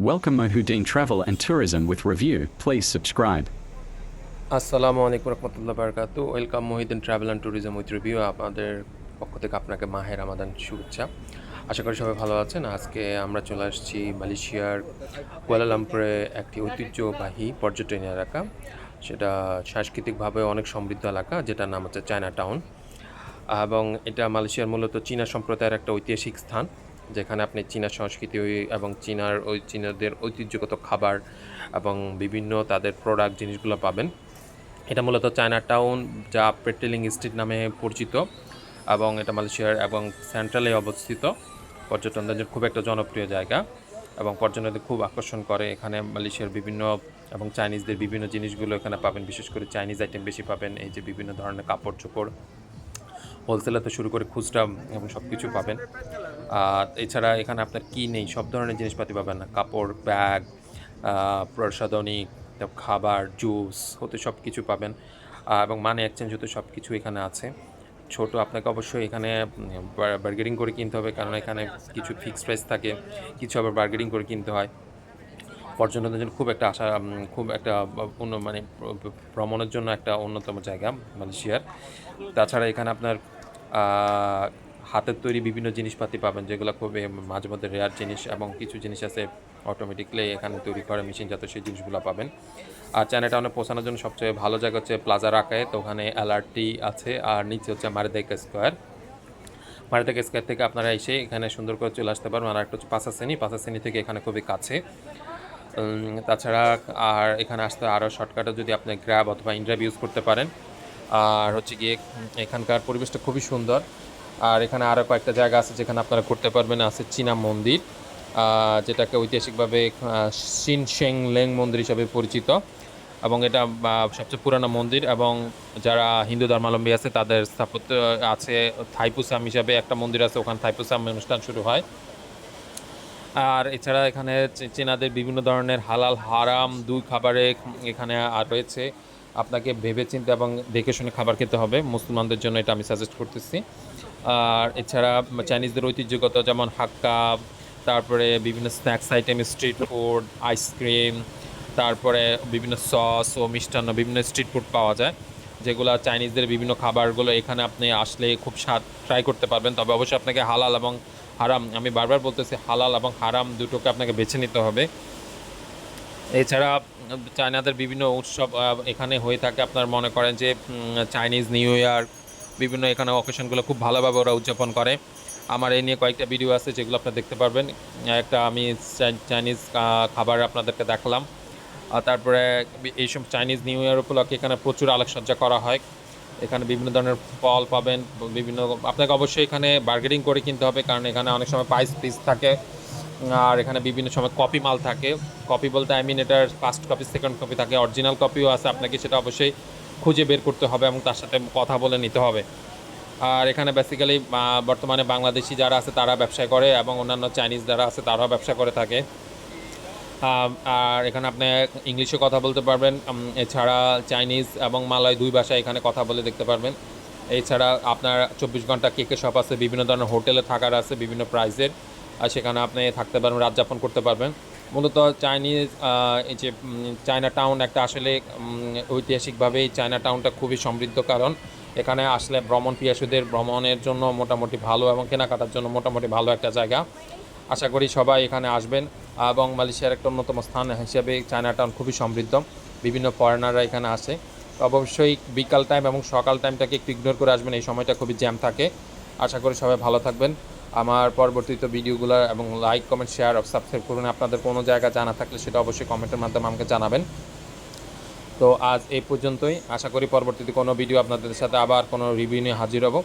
Welcome Mohudeen Travel and Tourism with Review. Please subscribe. আসসালামু আলাইকুম রহমতুল্লাহ বারকাতু। Welcome Mohiuddin travel and tourism with review. আপনাদের পক্ষ থেকে আপনাকে মাহে রামাদান শুভেচ্ছা। আশা করি সবাই ভালো আছেন। আজকে আমরা চলে আসছি মালয়েশিয়ার কুয়ালালামপুরে একটি ঐতিহ্যবাহী পর্যটন এলাকা। সেটা সাংস্কৃতিকভাবে অনেক সমৃদ্ধ এলাকা, যেটার নাম হচ্ছে চায়না টাউন। এবং এটা মালয়েশিয়ার মূলত চীনা সম্প্রদায়ের একটা ঐতিহাসিক স্থান, যেখানে আপনি চীনা সংস্কৃতি এবং চীনাদের ঐতিহ্যগত খাবার এবং বিভিন্ন তাদের প্রোডাক্ট জিনিসগুলো পাবেন। এটা মূলত চায়না টাউন, যা পেট্রেলিং স্ট্রিট নামে পরিচিত, এবং এটা মালয়েশিয়ার এবং সেন্ট্রালে অবস্থিত। পর্যটনদের জন্য খুব একটা জনপ্রিয় জায়গা এবং পর্যটকদের খুব আকর্ষণ করে। এখানে মালয়েশিয়ার বিভিন্ন এবং চাইনিজদের বিভিন্ন জিনিসগুলো এখানে পাবেন। বিশেষ করে চাইনিজ আইটেম বেশি পাবেন। এই যে বিভিন্ন ধরনের কাপড় চোপড়, হোলসেলার শুরু করে খুচরা এবং সব কিছু পাবেন। এছাড়া এখানে আপনার কী নেই, সব ধরনের জিনিসপাতি পাবেন না। কাপড়, ব্যাগ, প্রসাধনী, খাবার, জুস হতে সব কিছু পাবেন। এবং মানি এক্সচেঞ্জ হতে সব কিছু এখানে আছে। ছোট আপনাকে অবশ্যই এখানে বার্গেনিং করে কিনতে হবে, কারণ এখানে কিছু ফিক্সড প্রাইস থাকে, কিছু আবার বার্গেনিং করে কিনতে হয়। পর্যটকদের জন্য খুব একটা মানে ভ্রমণের জন্য একটা অন্যতম জায়গা মালয়েশিয়ার। তাছাড়া এখানে আপনার হাতের তৈরি বিভিন্ন জিনিসপাতি পাবেন, যেগুলো খুবই মাঝে মধ্যে রেয়ার জিনিস, এবং কিছু জিনিস আছে অটোমেটিকলি এখানে তৈরি করে মেশিনজাত, সেই জিনিসগুলো পাবেন। আর চায়না টাউনে পৌঁছানোর জন্য সবচেয়ে ভালো জায়গা হচ্ছে প্লাজা রাকায়ে। তো ওখানে এলআরটি আছে, আর নিচে হচ্ছে মারিদাইকা স্কোয়ার। মারিদাইকা স্কোয়ার থেকে আপনারা এসে এখানে সুন্দর করে চলে আসতে পারবেন। আর একটা হচ্ছে পাঁচাশ্রেণী থেকে এখানে খুবই কাছে। তাছাড়া আর এখানে আসতে আরও শর্টকাটে যদি আপনি গ্র্যাব অথবা ইনড্রাইভ ইউজ করতে পারেন। আর হচ্ছে গিয়ে এখানকার পরিবেশটা খুবই সুন্দর। আর এখানে আরও কয়েকটা জায়গা আছে যেখানে আপনারা করতে পারবেন। আছে চীনা মন্দির, যেটাকে ঐতিহাসিকভাবে শিন শেং লেং মন্দির হিসাবে পরিচিত, এবং এটা সবচেয়ে পুরানো মন্দির। এবং যারা হিন্দু ধর্মাবলম্বী আছে তাদের স্থাপত্য আছে। থাইপুসাম হিসাবে একটা মন্দির আছে, ওখানে থাইপুসাম অনুষ্ঠান শুরু হয়। আর এছাড়া এখানে চীনাদের বিভিন্ন ধরনের হালাল হারাম দুই খাবারে এখানে আর রয়েছে। আপনাকে ভেবেচিন্তে এবং দেখে শুনে খাবার খেতে হবে, মুসলমানদের জন্য এটা আমি সাজেস্ট করতেছি। আর এছাড়া চাইনিজদের ঐতিহ্যগত যেমন হাক্কা, তারপরে বিভিন্ন snacks item, street food, ice cream, তারপরে বিভিন্ন সস ও মিষ্টান্ন, বিভিন্ন স্ট্রিট ফুড পাওয়া যায়, যেগুলো চাইনিজদের বিভিন্ন খাবারগুলো এখানে আপনি আসলে খুব স্বাদ ট্রাই করতে পারবেন। তবে অবশ্যই আপনাকে হালাল এবং হারাম, আমি বারবার বলতেছি, হালাল এবং হারাম দুটোকে আপনাকে বেছে নিতে হবে। এছাড়া চায়নাদের বিভিন্ন উৎসব এখানে হয়ে থাকে। আপনার মনে করেন যে চাইনিজ নিউ ইয়ার, বিভিন্ন এখানে অকেশনগুলো খুব ভালোভাবে ওরা উদযাপন করে। আমার এই নিয়ে কয়েকটা ভিডিও আছে, যেগুলো আপনারা দেখতে পারবেন। একটা আমি চাইনিজ খাবার আপনাদেরকে দেখালাম। আর তারপরে এইসব চাইনিজ নিউ ইয়ার উপলক্ষে এখানে প্রচুর আলোকসজ্জা করা হয়। এখানে বিভিন্ন ধরনের ফল পাবেন। বিভিন্ন আপনাকে অবশ্যই এখানে বার্গেনিং করে কিনতে হবে, কারণ এখানে অনেক সময় প্রাইস পিস থাকে। আর এখানে বিভিন্ন সময় কপি মাল থাকে। কপি বলতে এটার ফার্স্ট কপি, সেকেন্ড কপি থাকে, অরিজিনাল কপিও আছে। আপনাকে সেটা অবশ্যই খুঁজে বের করতে হবে এবং তার সাথে কথা বলে নিতে হবে। আর এখানে বেসিক্যালি বর্তমানে বাংলাদেশি যারা আছে তারা ব্যবসা করে, এবং অন্যান্য চাইনিজ যারা আছে তারাও ব্যবসা করে থাকে। আর এখানে আপনি ইংলিশে কথা বলতে পারবেন। এছাড়া চাইনিজ এবং মালয় দুই ভাষায় এখানে কথা বলে দেখতে পারবেন। এছাড়া আপনার 24 ঘন্টা কেকের শপ আছে, বিভিন্ন ধরনের হোটেলে থাকার আছে বিভিন্ন প্রাইসের, আর সেখানে আপনি থাকতে পারবেন, রাত যাপন করতে পারবেন। মূলত চাইনিজ এই যে চায়না টাউন একটা আসলে ঐতিহাসিকভাবে এই চায়না টাউনটা খুবই সমৃদ্ধ, কারণ এখানে আসলে ভ্রমণ পিয়াসুদের ভ্রমণের জন্য মোটামুটি ভালো, এবং কেনাকাটার জন্য মোটামুটি ভালো একটা জায়গা। আশা করি সবাই এখানে আসবেন। এবং মালয়েশিয়ার একটা অন্যতম স্থান হিসেবে চায়না টাউন খুবই সমৃদ্ধ, বিভিন্ন ফরেনাররা এখানে আসে। অবশ্যই বিকাল টাইম এবং সকাল টাইমটাকে একটু ইগনোর করে আসবেন, এই সময়টা খুবই জ্যাম থাকে। আশা করি সবাই ভালো থাকবেন। আমার পরবর্তীতে ভিডিওগুলো এবং লাইক, কমেন্ট, শেয়ার ও সাবস্ক্রাইব করুন। আপনাদের কোনো জায়গা জানা থাকলে সেটা অবশ্যই কমেন্টের মাধ্যমে আমাকে জানাবেন। তো আজ এই পর্যন্তই। আশা করি পরবর্তীতে কোনো ভিডিও আপনাদের সাথে আবার কোনো রিভিউ নিয়ে হাজির হব।